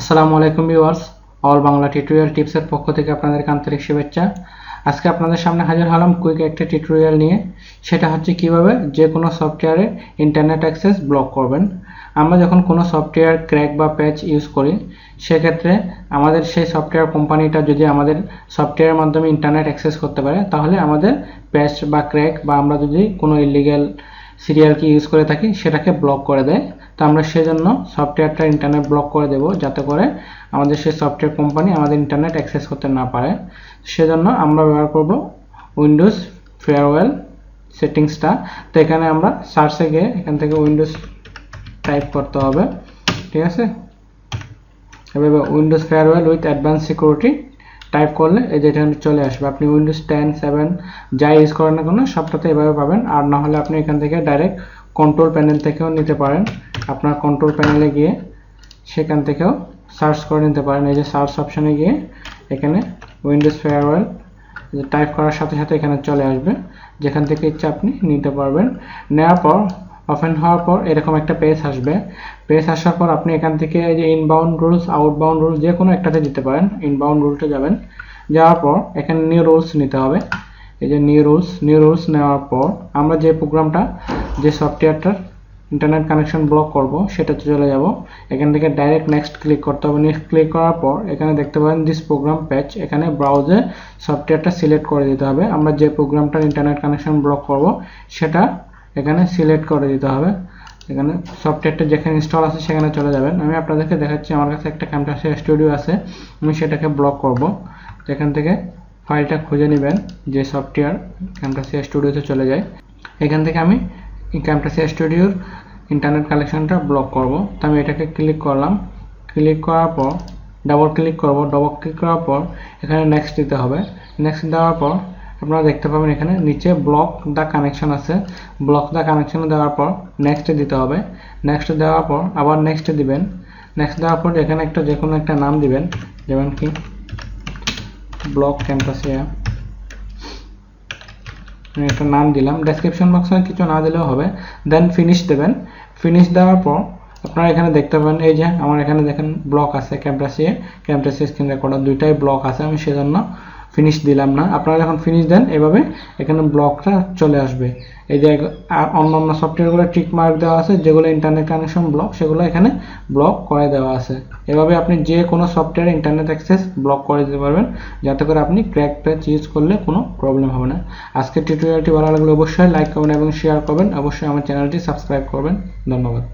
আসসালামু আলাইকুম viewers, all Bangla tutorial টিপসের পক্ষ থেকে আপনাদেরকে আন্তরিক শুভেচ্ছা। আজকে আপনাদের সামনে হাজির হলাম কুইক একটা টিউটোরিয়াল নিয়ে। সেটা হচ্ছে কিভাবে যে কোনো সফটওয়্যারে ইন্টারনেট অ্যাক্সেস ব্লক করবেন। আমরা যখন কোনো সফটওয়্যার ক্র্যাক বা প্যাচ ইউজ করি, সেক্ষেত্রে আমাদের সেই সফটওয়্যার কোম্পানিটা যদি আমাদের সফটওয়্যারের মাধ্যমে ইন্টারনেট অ্যাক্সেস করতে পারে, তাহলে আমাদের প্যাচ বা ক্র্যাক বা আমরা যদি কোনো ইলিগ্যাল সিরিয়াল কি ইউজ করে থাকি সেটাকে ব্লক করে দেয়। তো আমরা সেজন্য সফটওয়্যারটা ইন্টারনেট ব্লক করে দেব, যাতে করে আমাদের সেই সফটওয়্যার কোম্পানি আমাদের ইন্টারনেট অ্যাক্সেস করতে না পারে। সেজন্য আমরা ব্যবহার করব উইন্ডোজ ফেয়ারওয়েল সেটিংসটা। তো এখানে আমরা সার্চে গিয়ে এখান থেকে উইন্ডোজ টাইপ করতে হবে, ঠিক আছে। এভাবে Windows farewell with advance security type করলে এই যে এখানে চলে আসবে। আপনি উইন্ডোজ 10, 7 যা ইউজ করেন না কোনো সবটাতে এভাবে পাবেন। আর না হলে আপনি এখান থেকে ডাইরেক্ট কন্ট্রোল প্যানেল থেকেও নিতে পারেন। আপনার কন্ট্রোল প্যানেলে গিয়ে সেখান থেকেও সার্চ করে নিতে পারেন। এই যে সার্চ অপশানে গিয়ে এখানে উইন্ডোজ ফেয়ারওয়েল টাইপ করার সাথে সাথে এখানে চলে আসবে, যেখান থেকে ইচ্ছা আপনি নিতে পারবেন। নেওয়ার পর ওপেন হওয়ার পর এরকম একটা পেজ আসবে। পেজ আসার পর আপনি এখান থেকে এই যে ইনবাউন্ড রুলস, আউটবাউন্ড রুলস যে কোনো একটাতে দিতে পারেন। ইনবাউন্ড রুলসে যাবেন, যাওয়ার পর এখানে নিউ রুলস নিতে হবে। এই যে নিউ রুলস নেওয়ার পর আমরা যে প্রোগ্রামটা, যে সফটওয়্যারটার ইন্টারনেট কানেকশন ব্লক করব সেটাতে চলে যাব। এখান থেকে ডাইরেক্ট নেক্সট ক্লিক করতে হবে। নেক্সট ক্লিক করার পর এখানে দেখতে পাবেন দিস প্রোগ্রাম প্যাচ, এখানে ব্রাউজে সফটওয়্যারটা সিলেক্ট করে দিতে হবে। আমরা যে প্রোগ্রামটার ইন্টারনেট কানেকশন ব্লক করব সেটা এখানে সিলেক্ট করে দিতে হবে। এখানে সফটওয়্যারটা যেখানে ইনস্টল আছে সেখানে চলে যাবেন। আমি আপনাদেরকে দেখাচ্ছি, আমার কাছে একটা ক্যামটাসিয়া স্টুডিও আছে, আমি সেটাকে ব্লক করব। এখান থেকে ফাইলটা খুঁজে নেবেন, যে সফটওয়্যার ক্যামটাসিয়া স্টুডিওতে চলে যায়। এখান থেকে আমি ক্যামটাসিয়া স্টুডিওর ইন্টারনেট কানেকশনটা ব্লক করব। তো আমি এটাকে ক্লিক করলাম। ক্লিক করার পর ডাবল ক্লিক করব। ডাবল ক্লিক করার পর এখানে নেক্সট দিতে হবে। নেক্সট দেওয়ার পর আপনারা দেখতে পাবেন এখানে নিচে ব্লক দ্য কানেকশন আছে। ব্লক দ্য কানেকশন দেওয়ার পর নেক্সট দিতে হবে। নেক্সট দেওয়ার পর আবার নেক্সট দিবেন। নেক্সট দেওয়ার পর এখানে একটা যে কোনো একটা নাম দিবেন, যেমন কি ব্লক ক্যামটাসিয়া, আমি একটা নাম দিলাম। ডেসক্রিপশন বক্সে কিছু না দিলেও হবে। দেন ফিনিশ দেবেন। ফিনিশ দেওয়ার পর আপনারা এখানে দেখতে পাবেন এই যে আমার এখানে দেখেন ব্লক আছে, ক্যামটাসিয়া স্ক্রিন রেকর্ডার দুইটাই ব্লক আছে। আমি সেজন্য ফিনিশ দিলাম না। আপনারা যখন ফিনিশ দেন এভাবে এখানে ব্লকটা চলে আসবে। এই যে অন্যান্য সফটওয়্যারগুলো টিক মার্ক দেওয়া আছে, যেগুলো ইন্টারনেট কানেকশন ব্লক সেগুলো এখানে ব্লক করে দেওয়া আছে। এভাবে আপনি যে কোনো সফটওয়্যারে ইন্টারনেট অ্যাক্সেস ব্লক করে দিতে পারবেন, যাতে করে আপনি ক্র্যাক প্যাচ ইউজ করলে কোনো প্রবলেম হবে না। আজকের টিউটোরিয়ালটি ভালো লাগলে অবশ্যই লাইক করবেন এবং শেয়ার করবেন। অবশ্যই আমার চ্যানেলটি সাবস্ক্রাইব করবেন। ধন্যবাদ।